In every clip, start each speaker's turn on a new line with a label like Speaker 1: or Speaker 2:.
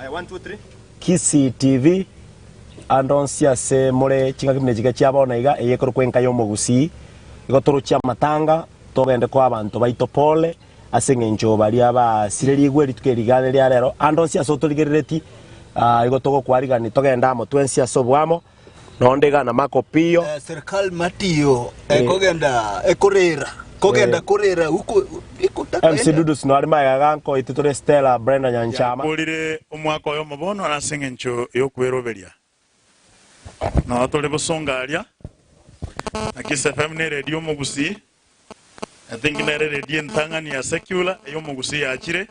Speaker 1: 1 2 3
Speaker 2: Kisi TV andonsia se more chinga kimne jiga cyabona iga eyekoro kwenka yo mugusi igotoro cya matanga togende kwa abantu baito pole asengenjo bali aba sireri gweri tukerigane lya rero andonsia so toligereti igotogo kwarigani togenda mo twensia so bwamo nondega na makopio
Speaker 3: serikali matiyo ekogenda ekorera kogenda korera huko ikotaka
Speaker 2: MC Dudus no ari magaganko itutore Stella Brenda Nyanchama
Speaker 4: kulire omwako yo mubono arasengencho yo kweroberia no tole bosongalia na Kiss FM ne radio mugusi I think ne radio ntangani ya secular yo mugusi ya chire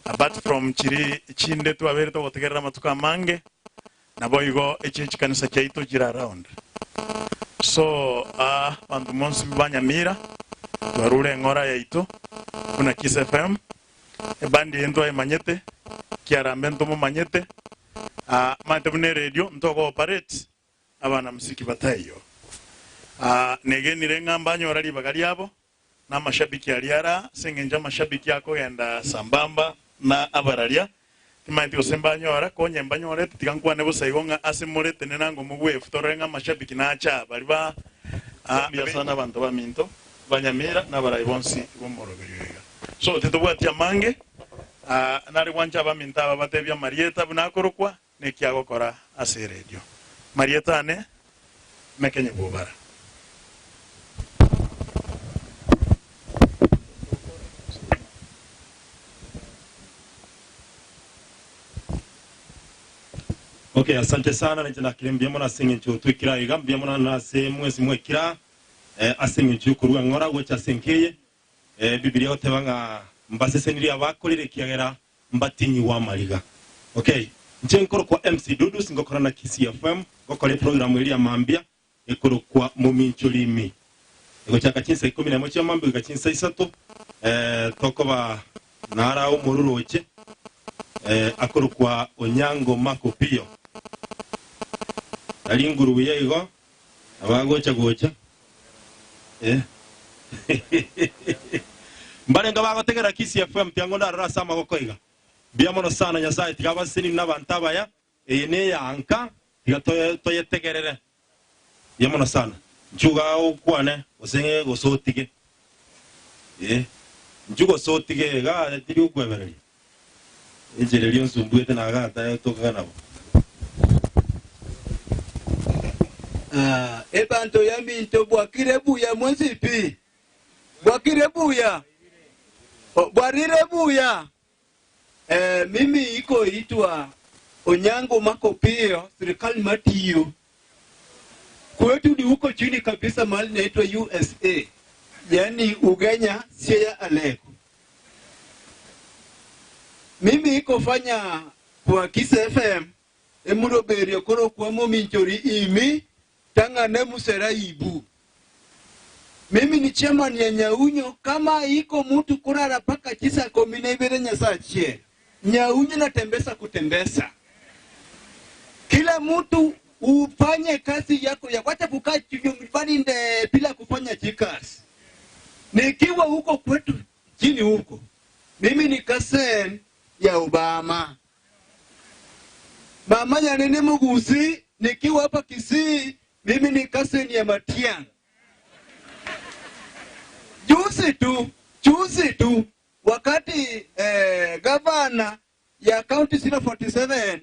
Speaker 4: apart from chiri chinde tu abere to gotegerera matuka mange na boigo echichi kanisa chaito jira around so bantu monsi banyamira twarure ngora yaito kuna Kiss FM ebandi endo manyete kiarambento mo manyete mantebune radio ntogo operate abana musiki batayo negeni renga nyorali bagali abo na mashabiki aliara sengenja mashabiki yako yanda sambamba na abaralia timanti osembanyora konye mbanyore tikankwa nebo saigonga asimure tenenango mugwe futorenga mashabiki na acha baliba bia sana abantu baminto banyamira na baraibonsi bomorogeriga so tetobwatia mange nari wancha baminta batebya Marieta bunakorokwa nekiago kora ase radio Marieta ne mekenye bobara
Speaker 5: Okay, asante sana na jina kilembia mona sengencho twikira igambia mona na se mwezi mwekira asengencho kuruga ngora gocha senkeye Biblia otebanga mbaseseniria abakorere kiagera mbatinyi wa mariga. Okay, nchenkoro kwa MC Dudus ngokora na Kiss FM gokore program iri ya mambia ekoro kwa mumincho limi ego chaka chinsa 11 cha mambia gachinsa 3 tokoba nara umururoche akoro kwa Onyango Makopio ali nguru yego abagocha gocha mbare ngabago tegera Kiss FM tiango ndarara sama gokoiga biamono sana nyasaye tikabasini nabantabaya ene yanka tiga tegerere biamono sana nchuga ukwane osenge gosotike nchugo sotige ga tiri ukwebereri ejere lyo nsumbuete na gata tokana
Speaker 3: ebanto yaminto bwakirebuya mwezipi bwakirebuya bwarirebuya mimi iko itwa Onyango Makopio serikali matiyo kwetu ni huko chini kabisa mahali naitwa USA yani Ugenya Siaya Aleko mimi iko fanya kwa Kiss FM emuroberio koro kwa mominchori imi tanga nemusera ibu mimi ni chairman ya Nyaunyo kama iko mtu kurara paka chisa komine ibere nyasachie Nyaunyo na tembesa kutembesa kila mtu ufanye kazi yako ya wacha kukaa nyumbani nde bila kufanya chikazi nikiwa huko kwetu chini huko mimi ni kasen ya Obama mama ya nene mugusi nikiwa hapa Kisii mimi ni kasen ya Matiang juzi tu wakati gavana ya county 047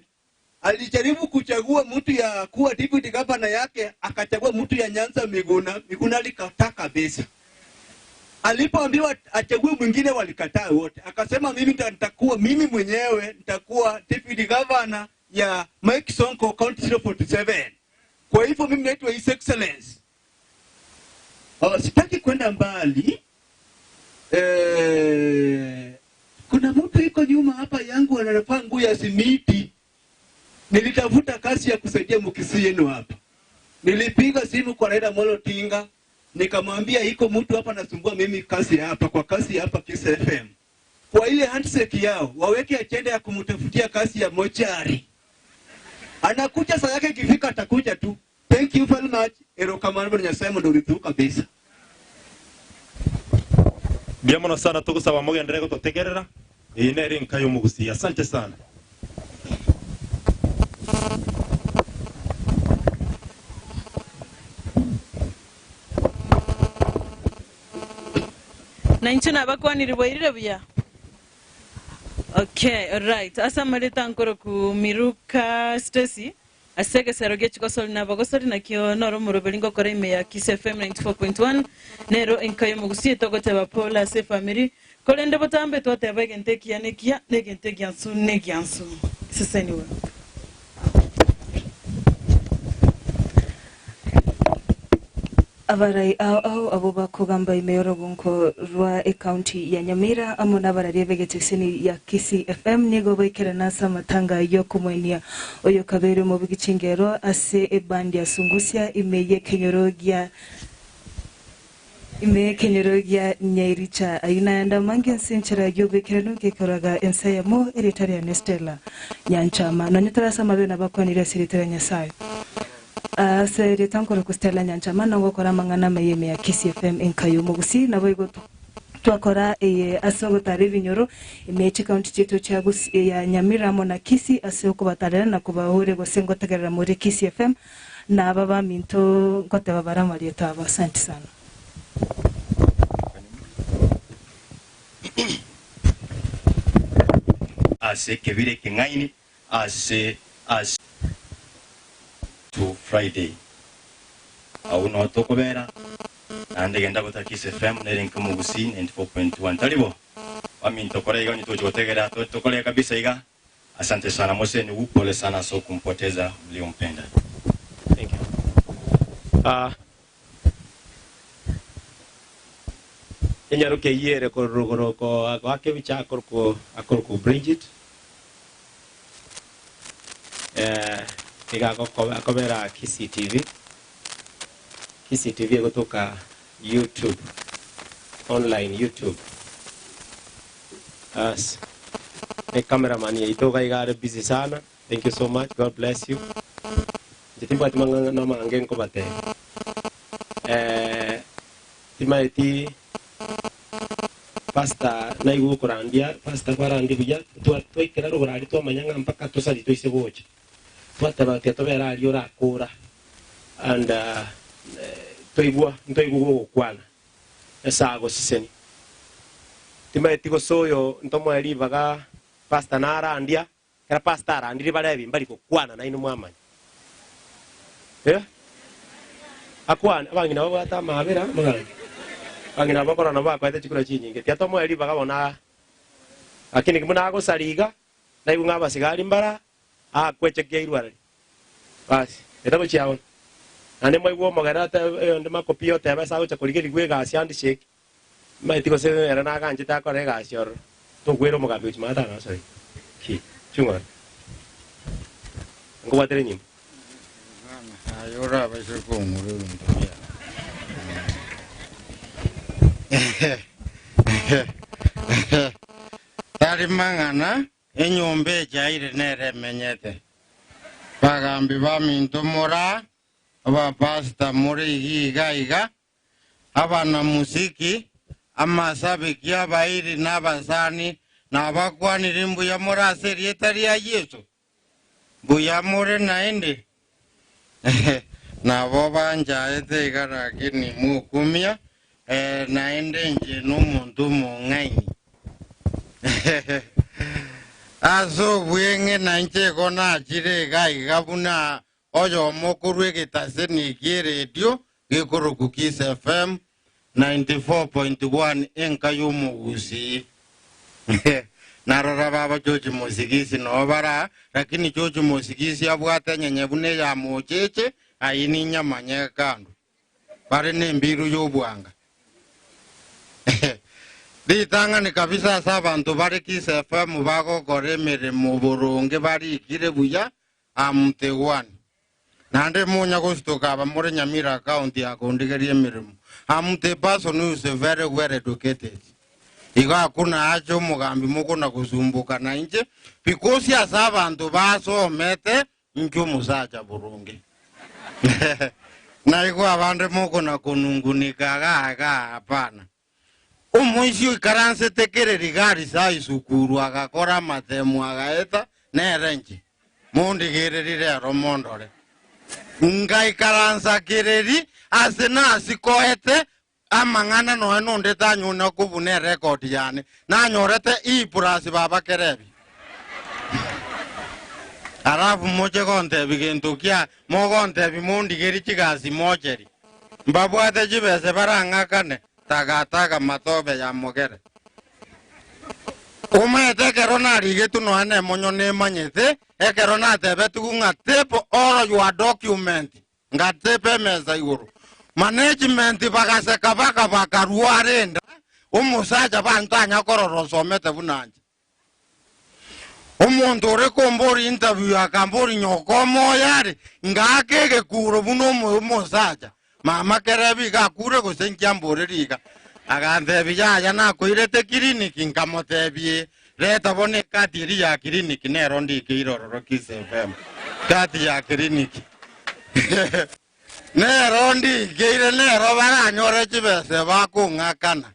Speaker 3: alijaribu kuchagua mtu ya kuwa deputy governor yake akachagua mtu ya Nyanza Miguna alikataa kabisa alipoambiwa achague mwingine walikataa wote akasema mimi mwenyewe nitakuwa deputy governor ya Mike Sonko county 047 kwa hivyo mimi naitwa His Excellency sitaki kwenda mbali kuna mtu iko nyuma hapa yangu anafaa nguo ya simiti nilitafuta kazi ya kusaidia mkisi yenu hapa nilipiga simu kwa Raila Molo Tinga nikamwambia iko mtu hapa nasumbua mimi kazi hapa kwa kazi hapa Kiss FM kwa ile handshake yao waweke agenda ya kumtafutia kazi ya mochari anakuja saa yake ikifika atakuja tu thank you very much erokamano nyasaye ndo rithu kabisa
Speaker 5: biamono sana tugusaba mugendere gutotegerera iyi neri nkayo mugusi asante sana
Speaker 1: inchina bakwani boirire buya. Okay, alright. Asa maleta nkoro ku Miruka Stacy. Asege seroge chikosoli na bagosoli na kio noro murobelingo kore ime ya Kiss FM 94.1 nero enkayo mugusi togote bapola se family kolende botambe tote bagente kianekia negente giansu negiansu seseniwe.
Speaker 6: Abarai au abuba kugamba imeyoro gunko rwa county ya Nyamira amona barari vegetisini ya Kiss FM nigo baikera nasa matanga yo kumwenia oyo kabere mu bigicingero ase ebandi ya sungusia imeye kenyorogia nyairicha ayina mangi sinchira yo bekera nuke koraga ensaya mo eritari ya Nestela nyanchama nanyutara mabe na bakwanira siritera nyasayo. Seri tankoro kustela nyanchama nango kora mangana mayeme ya Kiss FM enkayo mugusi na boigo twakora asogo tarivi nyoro imechi county chetu chagus ya Nyamira mona Kiss asoko batarera na kubahure gosengo tegerera muri Kiss FM na baba minto ngote babara marieta aba. Asante sana.
Speaker 7: Ase kebire kengaini ase to Friday au no tokobera ande genda gota Kiss FM nerenka mugusi 94.1 talibo wami ntokorega ni tojotegera tokole kabisa iga. Asante sana Mose, ni upole sana so kumpoteza mliompenda.
Speaker 2: Thank you. Enyaruke yere ko rogoroko akake bicha akorko Bridget Tiga kobera Kiss TV kutoka YouTube online YouTube as a cameraman itoka igare busy sana. Thank you so much, God bless you. Jitimba timanga na mangen ko bate timaiti pasta na igu kurandia pasta kwarandi buya twikira rugurari twamanyanga mpaka tusali twise boche twataba tetobera ali ora kura and toigwa kwana esago siseni timaiti go soyo ntomo elivaga pasta na arandia era pasta arandiri balebi mbali ko kwana na ino mwamanya akwana abangi nabo bata mabera magana bangi nabo korana bakwete chikura chinyinge tiatomo elivaga bona lakini kimuna go saliga na ibu ngaba sigari mbara kweche keirwari basi etabo chiao ane mo igwo magara ta onde makopio te basa ucha kuligiri gwega asiandi shake maiti ko se era na ganje ta kore ga sior to gwero mo gabi uchima ta na sai ki chunga ngo batere nyim
Speaker 8: ayora ba se ko nguru ndomia tari mangana enyombe jaire nere menyete bagambi baminto mora aba pasta muri iga abana muziki amasabiki abairi n'abasani n'abakwanira imbuya muri aseri etari ya Yesu buya muri naende nabo banjaete igaragini mukumia naende nje n'umuntu munganyi aso bwenge nanje kona chire iga buna oyo mokuru egitase ni radio gikoro ku Kiss FM 94.1 enkayo mugusi narora baba George Musigisi no bara lakini George Musigisi abwata nyenye bune ya mocheche ayini nyamanye kandu bare nembiru yobwanga ditanga ni kabisa sabantu bare Kiss FM bago koremere mu burunge bari kire buya amte one nande munya gustuka aba muri Nyamira county akondigerie mirimo amte person who is very well educated iga kuna acho mugambi mukuna kusumbuka na nje because ya sabantu basomete nkyo musacha burunge na iko abande mukuna kunungunika ga hapana umuisi ikaranse tekere rigari sai sukuru agakora matemu agaeta nerenje mundi gererire romondore ngai karansa kireri asena asikoete amang'ana no enonde tanyune kubune record yani na nyorete ipurasi baba kerebi arafu moche konte bigentukia mo konte bimondi geri chigasi mocheri mbabwate chibese barang'akane tagataka matobe ya mogere umete kero narigetu no ene monyo nemanyete ekero natebe tugung'atepo all your document ngatepe meza iguru management bagaseka bakaruarenda umusaja bantanya kororo somete bunanje umuntu uri kumbura interview akambura nyokomo yari ngakege kuro buno umusaja mama kerebi gakure gusenkia mboreriga aganthebi yaya nakwirete kiriniki nkamotebie reta bone kati ya kiriniki nero ndikirororo kisefem kati ya kiriniki nero ndikire nero baranyore chibese bakung'akana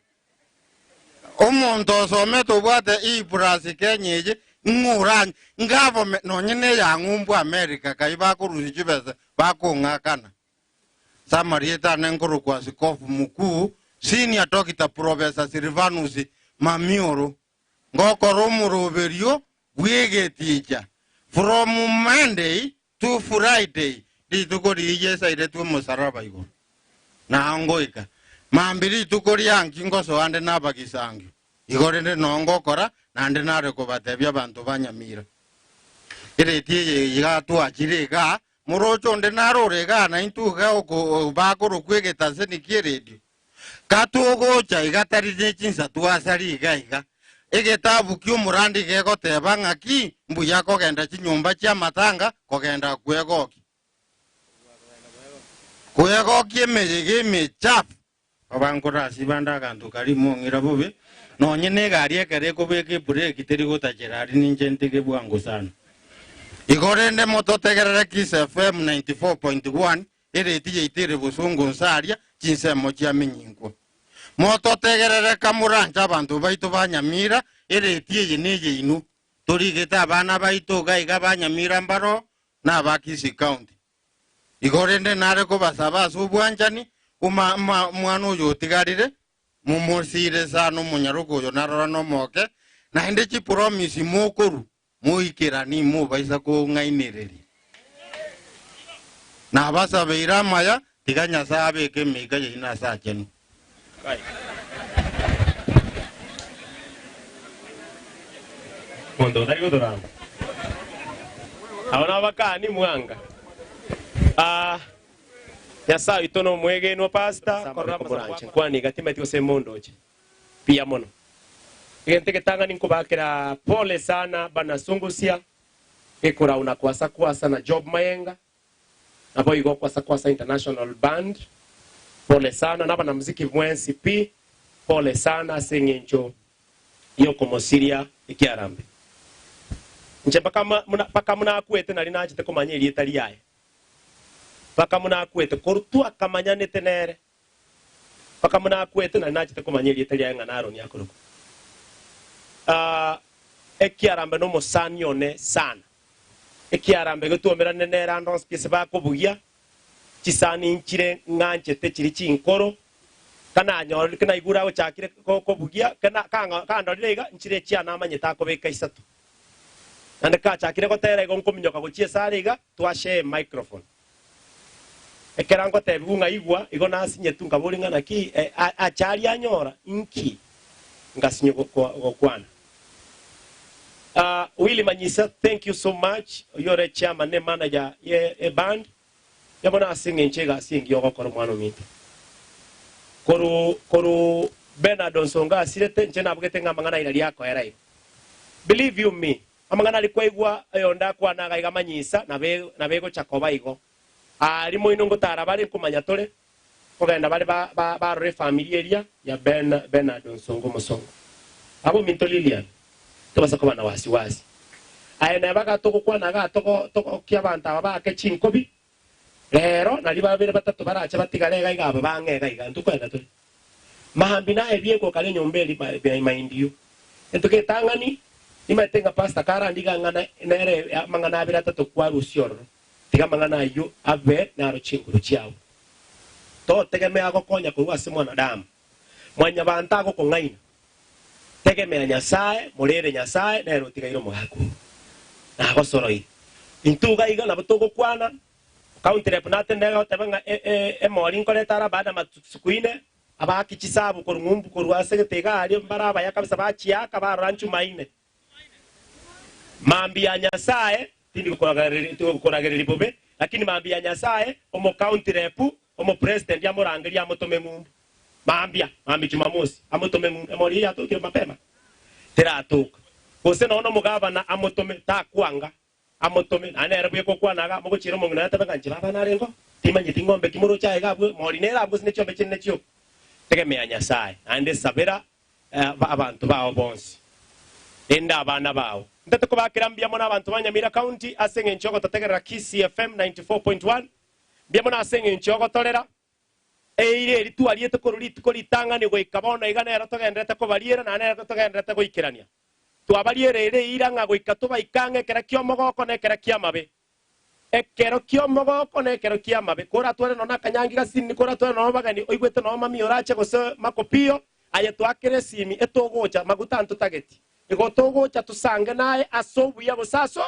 Speaker 8: umuntu osomete ubwate iburasi kenyeje ng'urany government nonyine yang'umbu America kai bakurusi chibese bakung'akana samarieta nenguru kwa askofu mkuu senior Dr. Professor Silvanus Mamioro ngokoro muroberio wegeticha from Monday to Friday ditukori yesa ile tu musaraba igo na ngoika mambiri tukori anki ngoso ande nabagisangi igore ne nongokora nande nare ko batebya bantu banyamira ile tie yiga tu achirega murocho nde narorega na intuga oko bakoro kwegeta seni kieredio katugo cha igatari chinsa tuasari igaiga egetabu kyo murandi gego teba ng'aki mbuya kogenda chinyumba chia matanga kogenda kwegoki emeje chafu abangora sibanda kantu kali mongira bobe nonyene gari ekere kobeke break teri gotachera ninje ntege bwangu sana igorende moto tegerere Kiss FM 94.1 ere tije itere busungu nsaria chinsemo chia minyingo moto tegerere kamuranja abantu baitu banyamira ere tije neje inu torigeta bana baitu gaiga banyamira mbaro na bakisi county igorende nare ko basaba subwanjani mwana uyu tigarire mumusire sana munyarugo yo narora no moke na inde chi promise mukuru muikira ni mu baisa ko ng'ainereri na basa beira maya tiganya sabe ke mega ina sa chenu
Speaker 9: Mondo dai godora abana bakani mwanga yasa itono mwege no pasta korra muranche kwani gatima tio semondoche pia mono gente que tanga ninko bakera pole sana bana sungusia ekora una kwasa na job mayenga abo igo kwasa international band pole sana na bana muziki mwensi pi pole sana sengencho yo como Siria ikiarambe nje paka muna akwete nali najite komanyeri etali yaye paka muna akwete korutu akamanyane tenere paka muna akwete nali najite komanyeri etali yaye nganaro ni akoro ekiarambe no mosanyone sana ekiarambe gotuomera nenera ndons kiseba kobugia chisani nchire nganche te chiri chinkoro kana nyor kana igura go chakire kobugia kana kanga ndorega nchire chia na manyeta ko beka isatu nande ka chakire gotera igo nkominyoka gochie sariga twashe microphone ekerango tebunga igwa igo nasinye tunga bolinga naki achari anyora inki ngasinye go kwana Willy Manyisa, thank you so much. You're a chairman and manager a band. Yamona singing chega sing yoko koromano mito. Koru Bernard Onsonga sirete nchena bugetenga mangana ina yako erai. Believe you me. Amangana alikuwa igwa yonda kwa naga iga Manyisa na bego chakoba igo. Limo inongo tarabari kumanyatole. Kogenda bale ba re familia area ya Bernard Onsongo Mosongo. Abo minto Lilian. Tobasa kuba na wasiwasi aena baka toko kwa naga toko kya banta baba ke chinkobi lero nali babere batatu baracha batigalega igaba bangega iga ntukwenda tuli mahambi na ebye ko kale nyombeli ba maindiyo entoke tangani imatenga pasta kara ndiga ngana nere mangana abira tatu kwa rusioro tiga mangana yo abe na ro chinguru chiao to tegemea gokonya kurwa se mwanadamu mwanya banta go kongaina tegemea nyasaye murere nyasaye na rotigairo mugaku na gosoroi intuga iga na butogo kwana county rep natendega otebanga emori nkoretara baada masukuine abaki chisabu korungumbu korwase getega ari mbaraba ya kabisa bachiaka baranchu maine mambi ya nyasaye tindi kukoragereri bobe lakini mambi ya nyasaye omo county rep omo president ya morangeri ya motome ngumbu mambi Jumamosi amotome ngumbu emori ya tokire mapema teratuka kose nono mugabana amotome takwanga amotome anere bwe kokwanaga mugochira mungina yatabanga njibaba narengo timanyi ngombe kimuro chae gabwe mori nera abwo sine chombe chinne chyo tegemea nyasaye ande sabera abantu bawo bonsi enda abana bawo ndate ko bakirambia mona abantu banyamira county asenge nchoko tategerera KCFM 94.1 bia mona asenge nchoko tolera eire ritu aliete ko litanga ni goikabona igana era togendete ko bariera na nera togendete goikirania twabariere ire iranga goikatuba ikange kera kiomogoko ne kera kiamabe ekero kiomogoko ne kero kiamabe kora twere nona kanyangira sini kora twere no bagani oigwete no mami orache gose makopio aye twakere simi etogocha maguta ntutageti igotogocha tusange naye asobu ya busaso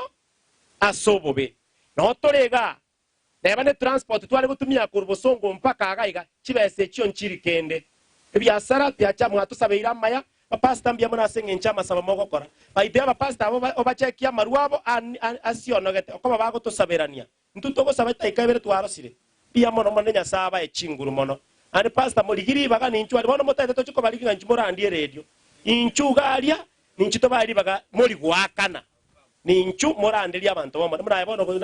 Speaker 9: asobobe no torega neba ne transport tware gutumia kurbosongo mpaka agaiga chibese chyo nchiri kende ebyasara byacha mwatusabeira maya bapasta mbia mona senge nchama saba mogokora baite bapasta abo obachekia maruabo asionogete okoma bago tusaberania ntutogo sabeta ikabere twarosire bia mono monenya saba echinguru mono ani pasta moligiri baga ninchu ali bono motete tochiko baliginga nchimora ndie radio inchugalia ninchito bali baga moli gwakana ninchu mora ndeli abantu bomo mura bono